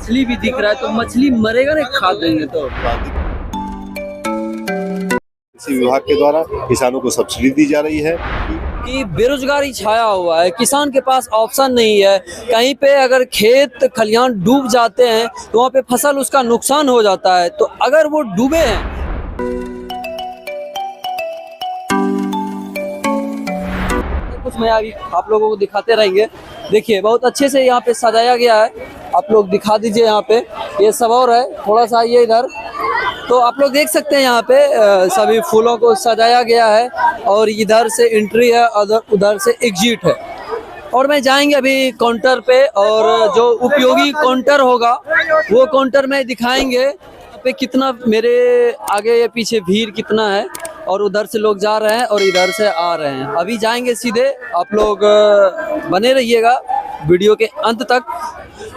मछली भी दिख रहा है, तो मछली मरेगा नहीं खा देंगे तो। कृषि विभाग के द्वारा किसानों को सब्सिडी दी जा रही है कि बेरोजगारी छाया हुआ है, किसान के पास ऑप्शन नहीं है। कहीं पे अगर खेत खलिहान डूब जाते हैं तो वहाँ पे फसल उसका नुकसान हो जाता है। तो अगर वो डूबे हैं, कुछ मैं अभी आप लोगों को दिखाते रहेंगे। देखिए बहुत अच्छे से यहाँ पे सजाया गया है, आप लोग दिखा दीजिए। यहाँ पे ये सबौर है, थोड़ा सा ये इधर, तो आप लोग देख सकते हैं यहाँ पे सभी फूलों को सजाया गया है और इधर से एंट्री है, उधर से एग्जिट है। और मैं जाएंगे अभी काउंटर पे, और जो उपयोगी काउंटर होगा वो काउंटर में दिखाएंगे। यहाँ पे कितना मेरे आगे या पीछे भीड़ कितना है, और उधर से लोग जा रहे हैं और इधर से आ रहे हैं। अभी जाएंगे सीधे, आप लोग बने रहिएगा वीडियो के अंत तक।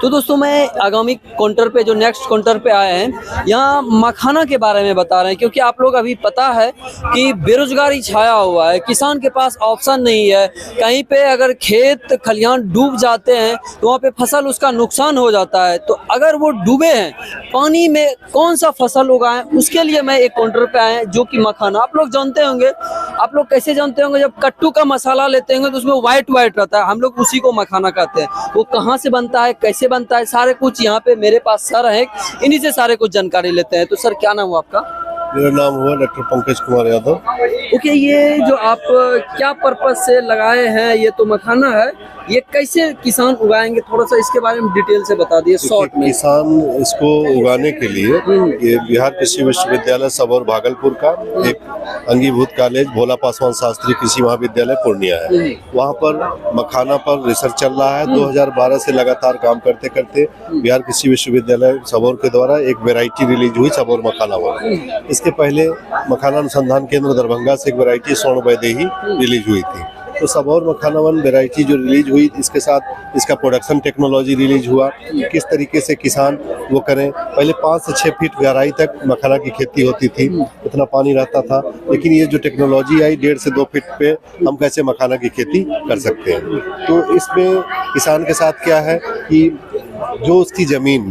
तो दोस्तों मैं आगामी काउंटर पे, जो नेक्स्ट काउंटर पे आए हैं, यहाँ मखाना के बारे में बता रहे हैं, क्योंकि आप लोग अभी पता है कि बेरोजगारी छाया हुआ है, किसान के पास ऑप्शन नहीं है। कहीं पे अगर खेत खलिहान डूब जाते हैं तो वहाँ पे फसल उसका नुकसान हो जाता है। तो अगर वो डूबे हैं, पानी में कौन सा फसल उगाएं, उसके लिए मैं एक काउंटर पे आए हैं, जो कि मखाना। आप लोग जानते होंगे, आप लोग कैसे जानते होंगे, जब कट्टू का मसाला लेते होंगे तो उसमें व्हाइट रहता है, हम लोग उसी को मखाना कहते हैं। वो कहाँ से बनता है, कैसे बनता है, सारे कुछ यहाँ पे मेरे पास सर है, इन्हीं से सारे कुछ जानकारी लेते हैं। तो सर क्या नाम हुआ आपका? मेरा नाम हुआ डॉक्टर पंकज कुमार यादव। ओके, ये जो आप क्या पर्पज से लगाए हैं, ये तो मखाना है, ये कैसे किसान उगाएंगे, थोड़ा सा इसके बारे में डिटेल से बता दिए शॉर्ट में। किसान इसको उगाने के लिए ये बिहार कृषि विश्वविद्यालय सबौर भागलपुर का एक अंगीभूत कॉलेज भोला पासवान शास्त्री कृषि महाविद्यालय पूर्णिया है, वहाँ पर मखाना पर रिसर्च चल रहा है। 2012 से लगातार काम करते करते बिहार कृषि विश्वविद्यालय सबौर के द्वारा एक वेराइटी रिलीज हुई, सबौर मखाना वन। इसके पहले मखाना अनुसंधान केंद्र दरभंगा से एक वेराइटी स्वर्ण वैदेही रिलीज हुई थी। तो सबौर मखाना वन वेराइटी जो रिलीज हुई, इसके साथ इसका प्रोडक्शन टेक्नोलॉजी रिलीज हुआ, किस तरीके से किसान वो करें। पहले 5 से 6 फीट गहराई तक मखाना की खेती होती थी, इतना पानी रहता था, लेकिन ये जो टेक्नोलॉजी आई 1.5 से 2 फीट पे हम कैसे मखाना की खेती कर सकते हैं। तो इसमें किसान के साथ क्या है कि जो उसकी जमीन,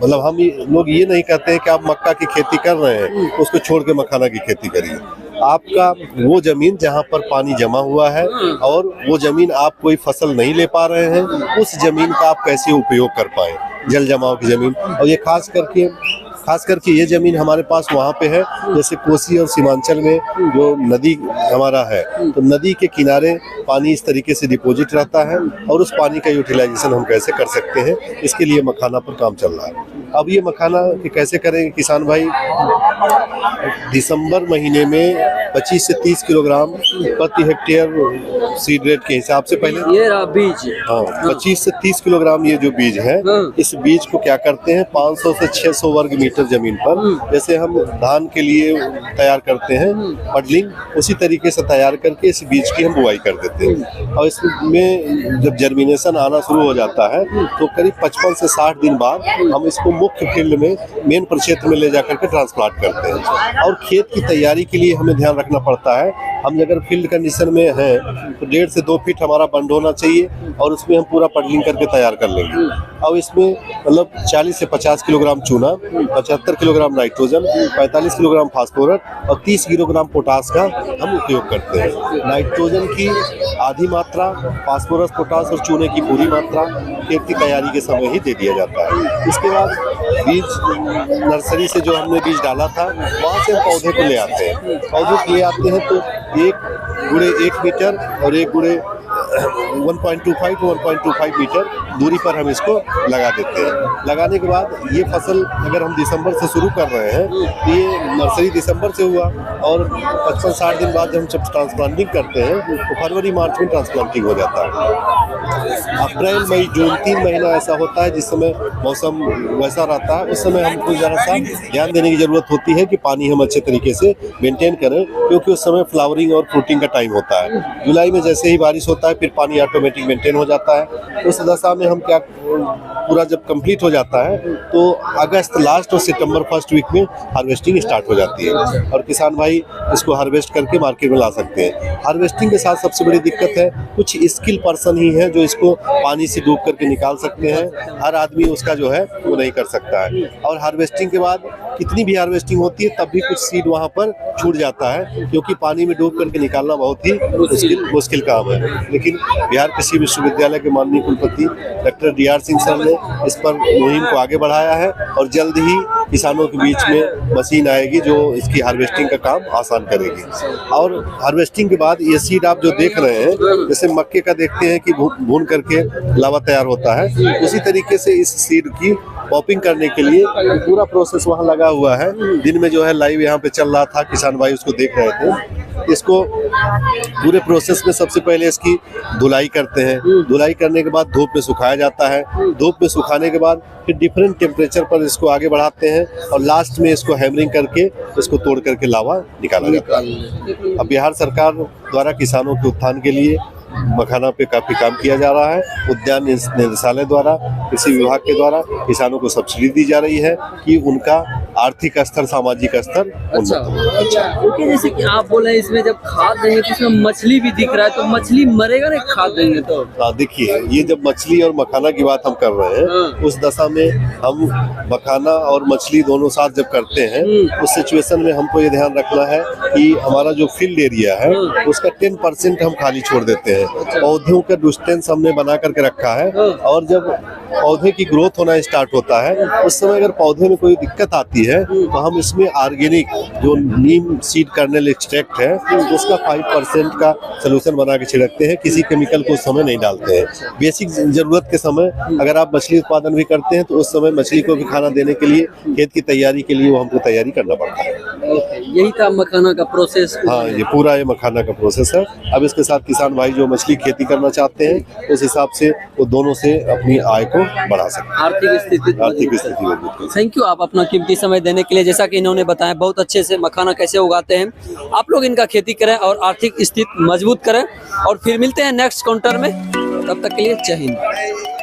मतलब हम लोग ये नहीं कहते हैं कि आप मक्का की खेती कर रहे हैं उसको छोड़ के मखाना की खेती करिए। आपका वो जमीन जहाँ पर पानी जमा हुआ है और वो जमीन आप कोई फसल नहीं ले पा रहे हैं, उस जमीन का आप कैसे उपयोग कर पाए, जल जमाव की जमीन। और ये खास करके ये जमीन हमारे पास वहाँ पे है, जैसे कोसी और सीमांचल में जो नदी हमारा है, तो नदी के किनारे पानी इस तरीके से डिपॉजिट रहता है, और उस पानी का यूटिलाइजेशन हम कैसे कर सकते हैं, इसके लिए मखाना पर काम चल रहा है। अब ये मखाना कैसे करेंगे किसान भाई, दिसंबर महीने में 25 से 30 किलोग्राम प्रति हेक्टेयर सीड रेट के हिसाब से, पहले ये रहा बीज। हाँ, 25 से 30 किलोग्राम ये जो बीज है, इस बीज को क्या करते हैं 500 से 600 वर्ग मीटर जमीन पर, जैसे हम धान के लिए तैयार करते हैं पडलिंग, उसी तरीके से तैयार करके इस बीज की हम बुआई कर देते हैं। और इसमें जब जर्मिनेशन आना शुरू हो जाता है तो करीब 55 से 60 दिन बाद हम इसको मुख्य फील्ड में, मेन प्रक्षेत्र में ले जाकर के ट्रांसप्लांट करते हैं। और खेत की तैयारी के लिए हमें ध्यान रखना पड़ता है, हम अगर फील्ड कंडीशन में हैं तो 1.5 से 2 फीट हमारा बंड होना चाहिए, और उसमें हम पूरा पडलिंग करके तैयार कर लेंगे। अब इसमें मतलब 40 से 50 किलोग्राम चूना, 75 किलोग्राम नाइट्रोजन, 45 किलोग्राम फास्फोरस और 30 किलोग्राम पोटास का हम उपयोग करते हैं। नाइट्रोजन की आधी मात्रा, फास्फोरस, पोटास और चूने की पूरी मात्रा खेत की तैयारी के समय ही दे दिया जाता है। इसके बाद बीज नर्सरी से जो हमने बीज डाला था वहाँ से हम पौधे को ले आते हैं। पौधे को ले आते हैं तो एक गुड़े 1 मीटर और एक गुड़े 1.25 मीटर दूरी पर हम इसको लगा देते हैं। लगाने के बाद ये फसल अगर हम दिसंबर से शुरू कर रहे हैं तो ये नर्सरी दिसंबर से हुआ, और 55-60 दिन बाद जब हम ट्रांसप्लांटिंग करते हैं तो फरवरी मार्च में ट्रांसप्लांटिंग हो जाता है। अप्रैल मई जून 3 महीना ऐसा होता है जिस समय मौसम वैसा रहता है, उस समय हमको ज़रा सा ध्यान देने की ज़रूरत होती है कि पानी हम अच्छे तरीके से मेंटेन करें, क्योंकि उस समय फ्लावरिंग और फ्रूटिंग का टाइम होता है। जुलाई में जैसे ही बारिश होता है फिर पानी ऑटोमेटिक मेंटेन हो जाता है। उस दशा में हम क्या पूरा जब कंप्लीट हो जाता है तो अगस्त लास्ट और सितंबर फर्स्ट वीक में हार्वेस्टिंग स्टार्ट हो जाती है और किसान भाई इसको हार्वेस्ट करके मार्केट में ला सकते हैं। हार्वेस्टिंग के साथ सबसे बड़ी दिक्कत है कुछ स्किल पर्सन ही है जो इसको पानी से डूब करके निकाल सकते हैं, हर आदमी उसका जो है वो नहीं कर सकता है। और हार्वेस्टिंग के बाद कितनी भी हार्वेस्टिंग होती है तब भी कुछ सीड वहाँ पर छूट जाता है क्योंकि पानी में डूब करके निकालना बहुत ही मुश्किल काम है। लेकिन बिहार कृषि विश्वविद्यालय के माननीय कुलपति डॉक्टर DR सिंह सर ने इस पर मुहिम को आगे बढ़ाया है और जल्द ही किसानों के बीच में मशीन आएगी जो इसकी हार्वेस्टिंग का काम आसान करेगी। और हार्वेस्टिंग के बाद ये सीड आप जो देख रहे हैं जैसे मक्के का देखते हैं कि भून करके लावा तैयार होता है, उसी तरीके से इस सीड की पॉपिंग करने के लिए पूरा प्रोसेस वहाँ लगा हुआ है। दिन में जो है लाइव यहाँ पे चल रहा था, किसान भाई उसको देख रहे थे। इसको पूरे प्रोसेस में सबसे पहले इसकी धुलाई करते हैं, धुलाई करने के बाद धूप में सुखाया जाता है, धूप में सुखाने के बाद फिर डिफरेंट टेम्परेचर पर इसको आगे बढ़ाते हैं और लास्ट में इसको हैमरिंग करके इसको तोड़ करके लावा निकाला जाता है। अब बिहार सरकार द्वारा किसानों के उत्थान के लिए मखाना पे काफी काम किया जा रहा है। उद्यान निदेशालय द्वारा, कृषि विभाग के द्वारा किसानों को सब्सिडी दी जा रही है कि उनका आर्थिक स्तर, सामाजिक स्तर उन्नत हो। ओके, जैसे कि आप बोले इसमें जब खाद देंगे तो इसमें मछली भी दिख रहा है, तो मछली मरेगा नहीं खाद देंगे तो? देखिए, ये जब मछली और मखाना की बात हम कर रहे हैं उस दशा में हम मखाना और मछली दोनों साथ जब करते हैं उस सिचुएशन में हमको ये ध्यान रखना है कि हमारा जो फील्ड एरिया है उसका 10% हम खाली छोड़ देते हैं। पौधों का डिस्टेंस हमने बना करके रखा है और जब पौधे की ग्रोथ होना स्टार्ट होता है उस समय अगर पौधे में कोई दिक्कत आती है तो हम इसमें ऑर्गेनिक जो नीम सीड कर्नेल एक्सट्रैक्ट है उसका 5% का सोल्यूशन बना के छिड़कते हैं। किसी केमिकल को उस समय नहीं डालते हैं। बेसिक जरूरत के समय अगर आप मछली उत्पादन भी करते हैं तो उस समय मछली को भी खाना देने के लिए खेत की तैयारी के लिए वो हमको तैयारी करना पड़ता है। यही था मखाना का प्रोसेस? हाँ, ये पूरा ये मखाना का प्रोसेस है। अब इसके साथ किसान भाई जो मछली खेती करना चाहते हैं उस हिसाब से वो दोनों से अपनी आय को बढ़ा सकते हैं, आर्थिक स्थिति मजबूत। थैंक यू आप अपना कीमती समय देने के लिए। जैसा कि इन्होंने बताया बहुत अच्छे से मखाना कैसे उगाते हैं, आप लोग इनका खेती करें और आर्थिक स्थिति मजबूत करें। और फिर मिलते हैं नेक्स्ट काउंटर में, तब तक के लिए जय हिंद।